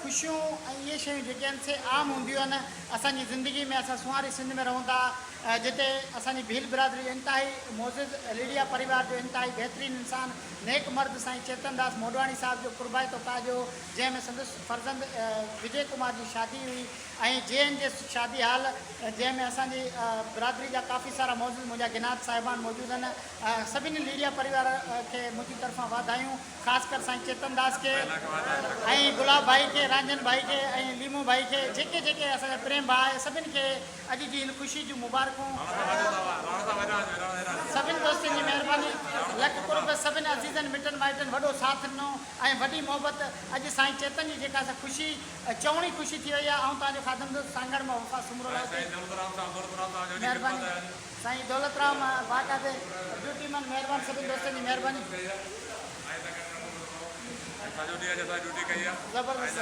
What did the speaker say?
ख़ुशियूं ऐं इहे शयूं जेके आहिनि से आम हूंदियूं आहिनि असांजी ज़िंदगी में। असां सुवारी सिंध में रहूं था, जिते असांजी भील बिरादरी जो इंतिहाई मोज़िज़ लीडिया परिवार जो इंतिहाई बहितरीनु इंसानु नेक मर्द साईं चेतनदास मोडवाणी साहिब जो कुर्बाए तो जो जंहिंमें संदसि फर्ज़ंद विजय कुमार जी शादी हुई ऐं जेन जे शादी हाल जंहिंमें असांजी बिरादरी जा काफ़ी सारा मोज़िज़ मुंहिंजा गिनात साहिबान मौजूदु आहिनि। सभिनी लीडिया परिवार खे मुंहिंजी तरफ़ां वाधायूं, ख़ासि कर साईं चेतनदास खे ऐं गुलाब भाई खे, रांजन भाई खे ऐं लीमू भाई खे, जेके जेके असांजा प्रेम भाउ आहे सभिनि खे अॼु जी हिन ख़ुशी जूं मुबारकूं। सभिनि दोस्तनि जी महिरबानी, लख कुर्ब सभिनि अज़ीज़नि मिटनि माइटनि वॾो साथ ॾिनो ऐं वॾी मोहबत। अॼु साईं चेतन जी जेका असां ख़ुशी चवणी ख़ुशी थी वई आहे। ऐं तव्हांजो खादमदोस्त सांगड़ मां वफ़ा सुमरो महिरबानी, साईं दौलतराम बाक़ाइदे ड्यूटी मैन महिरबानी, सभिनि दोस्तनि जी महिरबानी। ज़बरदस्त।